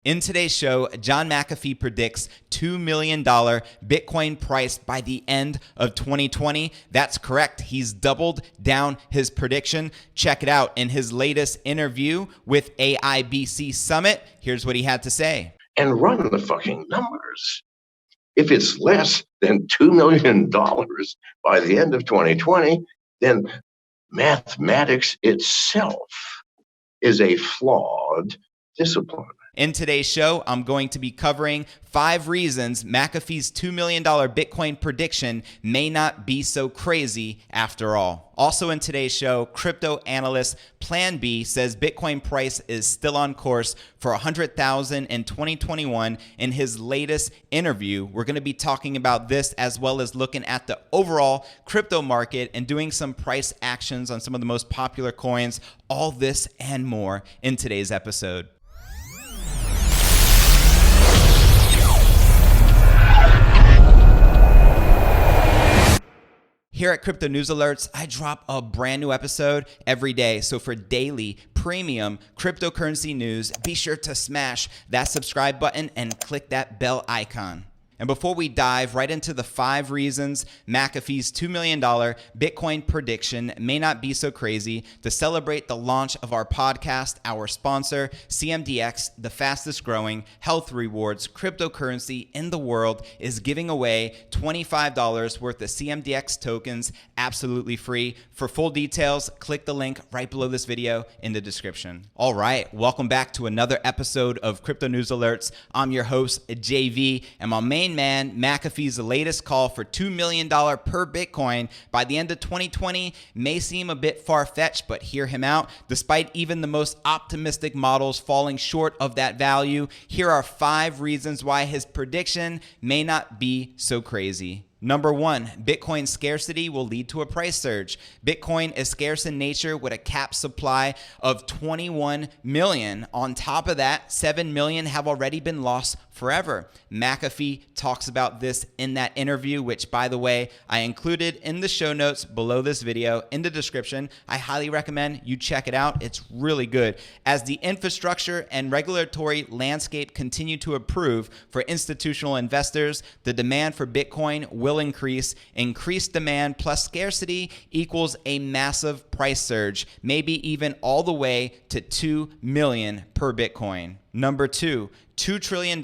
In today's show, John McAfee predicts $2 million Bitcoin price by the end of 2020. That's correct. He's doubled down his prediction. Check it out in his latest interview with AIBC Summit. Here's what he had to say. And run the fucking numbers. If it's less than $2 million by the end of 2020, then mathematics itself is a flawed discipline. In today's show, I'm going to be covering 5 reasons McAfee's $2 million Bitcoin prediction may not be so crazy after all. Also in today's show, crypto analyst Plan B says Bitcoin price is still on course for $100,000 in 2021 in his latest interview. We're going to be talking about this as well as looking at the overall crypto market and doing some price actions on some of the most popular coins. All this and more in today's episode. Here at Crypto News Alerts, I drop a brand new episode every day. So for daily premium cryptocurrency news, be sure to smash that subscribe button and click that bell icon. And before we dive right into the 5 reasons McAfee's $2 million Bitcoin prediction may not be so crazy, to celebrate the launch of our podcast, our sponsor, CMDX, the fastest growing health rewards cryptocurrency in the world, is giving away $25 worth of CMDX tokens absolutely free. For full details, click the link right below this video in the description. All right, welcome back to another episode of Crypto News Alerts. I'm your host, JV, and my main man McAfee's latest call for $2 million per Bitcoin by the end of 2020 may seem a bit far-fetched, but hear him out. Despite even the most optimistic models falling short of that value, here are 5 reasons why his prediction may not be so crazy. Number 1, Bitcoin scarcity will lead to a price surge. Bitcoin is scarce in nature with a capped supply of 21 million. On top of that, 7 million have already been lost forever. McAfee talks about this in that interview, which, by the way, I included in the show notes below this video in the description. I highly recommend you check it out. It's really good. As the infrastructure and regulatory landscape continue to improve for institutional investors, the demand for Bitcoin will increase. Increased demand plus scarcity equals a massive price surge, maybe even all the way to 2 million per Bitcoin. Number 2, $2 trillion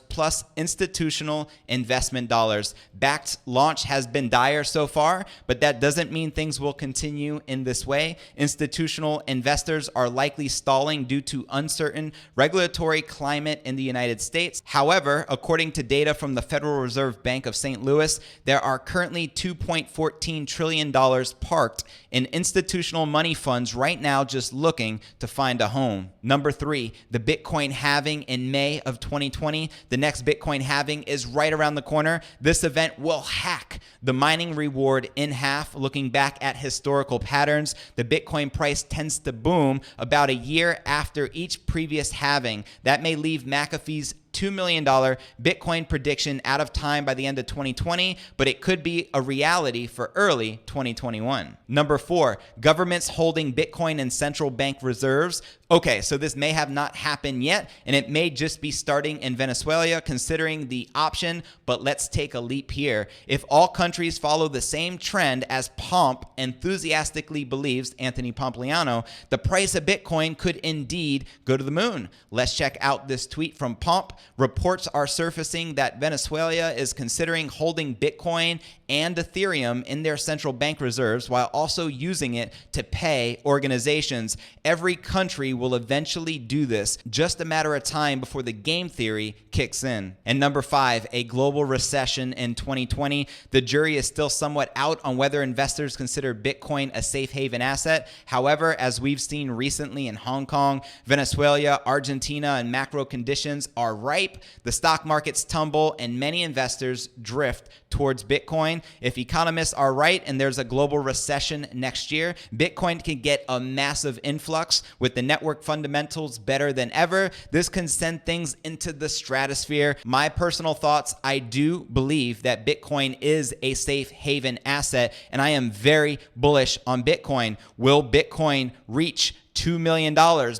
plus institutional investment dollars. Backed launch has been dire so far, but that doesn't mean things will continue in this way. Institutional investors are likely stalling due to uncertain regulatory climate in the United States. However, according to data from the Federal Reserve Bank of St. Louis, there are currently $2.14 trillion parked in institutional money funds right now just looking to find a home. Number 3, the Bitcoin halving in May of 2020. The next Bitcoin halving is right around the corner. This event will hack the mining reward in half. Looking back at historical patterns, the Bitcoin price tends to boom about a year after each previous halving. That may leave McAfee's $2 million Bitcoin prediction out of time by the end of 2020, but it could be a reality for early 2021. Number 4, governments holding Bitcoin in central bank reserves. Okay, so this may have not happened yet, and it may just be starting in Venezuela, considering the option, but let's take a leap here. If all countries follow the same trend as Pomp enthusiastically believes, Anthony Pompliano, the price of Bitcoin could indeed go to the moon. Let's check out this tweet from Pomp. Reports are surfacing that Venezuela is considering holding Bitcoin and Ethereum in their central bank reserves while also using it to pay organizations. Every country will eventually do this, just a matter of time before the game theory kicks in. And number 5, a global recession in 2020. The jury is still somewhat out on whether investors consider Bitcoin a safe haven asset. However, as we've seen recently in Hong Kong, Venezuela, Argentina, and macro conditions are ripe. The stock markets tumble and many investors drift towards Bitcoin. If economists are right and there's a global recession next year, Bitcoin can get a massive influx with the network fundamentals better than ever. This can send things into the stratosphere. My personal thoughts, I do believe that Bitcoin is a safe haven asset, and I am very bullish on Bitcoin. Will Bitcoin reach $2 million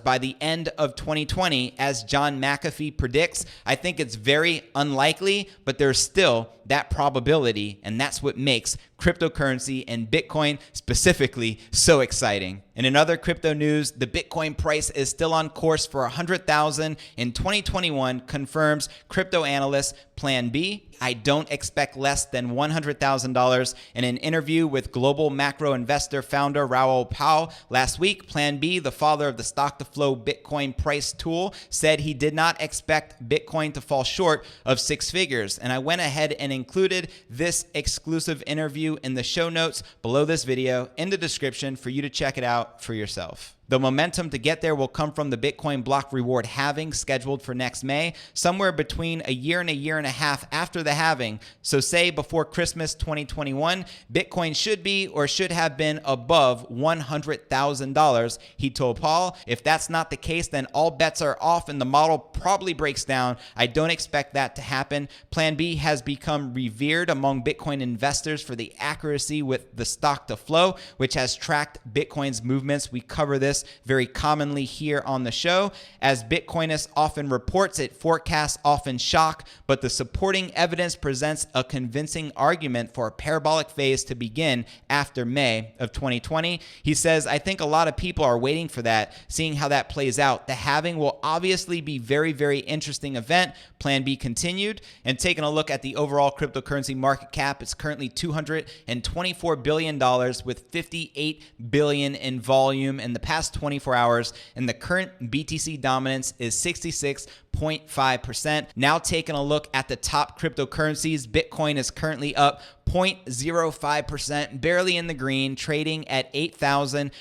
by the end of 2020, as John McAfee predicts. I think it's very unlikely, but there's still that probability, and that's what makes cryptocurrency and Bitcoin specifically so exciting. And in other crypto news, the Bitcoin price is still on course for 100,000 in 2021, confirms crypto analyst Plan B. I don't expect less than $100,000. In an interview with global macro investor founder Raoul Pal last week, Plan B, the father of the stock-to-flow Bitcoin price tool, said he did not expect Bitcoin to fall short of six figures. And I went ahead and included this exclusive interview in the show notes below this video in the description for you to check it out for yourself. The momentum to get there will come from the Bitcoin block reward halving scheduled for next May, somewhere between a year and a half after the halving. So say before Christmas 2021, Bitcoin should be or should have been above $100,000, he told Paul. If that's not the case, then all bets are off and the model probably breaks down. I don't expect that to happen. Plan B has become revered among Bitcoin investors for the accuracy with the stock to flow, which has tracked Bitcoin's movements. We cover this very commonly here on the show. As Bitcoinist often reports, it forecasts often shock, but the supporting evidence presents a convincing argument for a parabolic phase to begin after May of 2020. He says, I think a lot of people are waiting for that, seeing how that plays out. The halving will obviously be very, very interesting event. Plan B continued. And taking a look at the overall cryptocurrency market cap, it's currently $224 billion with 58 billion in volume in the past 24 hours, and the current BTC dominance is 66.5%. Now taking a look at the top cryptocurrencies, Bitcoin is currently up 0.05%, barely in the green, trading at $8,230.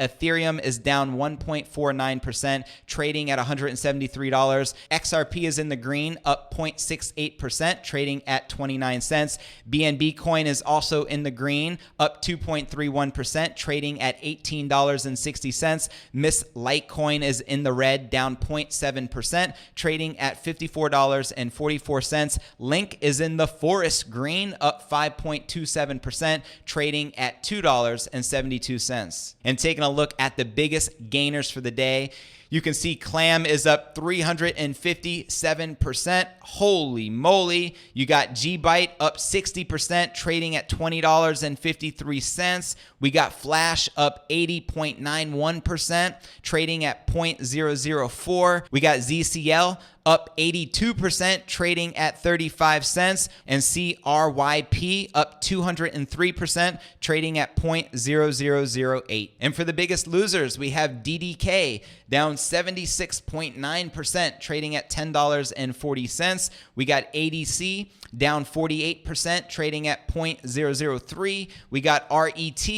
Ethereum is down 1.49%, trading at $173. XRP is in the green, up 0.68%, trading at 29 cents. BNB coin is also in the green, up 2.31%, trading at $18.60. Miss Litecoin is in the red, down 0.7%, trading at $54.44. Link is in the forest green, up 5.27%, trading at $2.72. And taking a look at the biggest gainers for the day, you can see Clam is up 357%. Holy moly. You got GByte up 60%, trading at $20.53. We got Flash up 80.91%, trading at 0.004. We got ZCL up 82%, trading at 35 cents. And CRYP up 203%, trading at 0.0008. And for the biggest losers, we have DDK down 76.9%, trading at $10.40. We got ADC down 48%, trading at 0.003. We got RET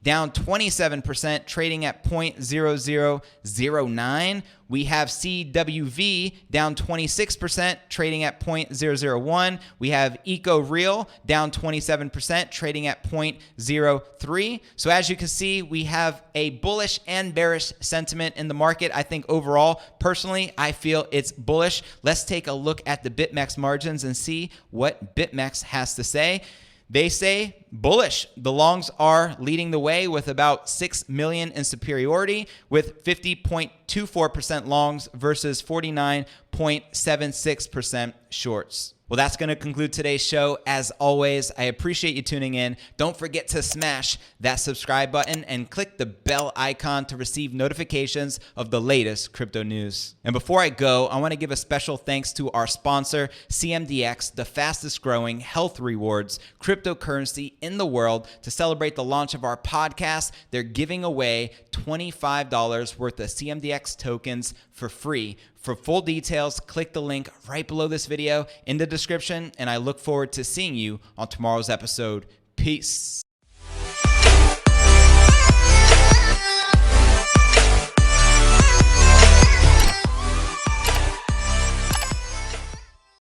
down 27%, trading at 0.0009. We have CWV down 26%, trading at 0.001. We have EcoReal down 27%, trading at 0.03. So as you can see, we have a bullish and bearish sentiment in the market. I think overall, personally, I feel it's bullish. Let's take a look at the BitMEX margins and see what BitMEX has to say. They say bullish. The longs are leading the way with about 6 million in superiority, with 50.24% longs versus 49.76% shorts. Well, that's going to conclude today's show. As always, I appreciate you tuning in. Don't forget to smash that subscribe button and click the bell icon to receive notifications of the latest crypto news. And before I go, I want to give a special thanks to our sponsor, CMDX, the fastest growing health rewards cryptocurrency in the world. To celebrate the launch of our podcast, they're giving away $25 worth of CMDX tokens for free. For full details, click the link right below this video in the description, and I look forward to seeing you on tomorrow's episode. Peace.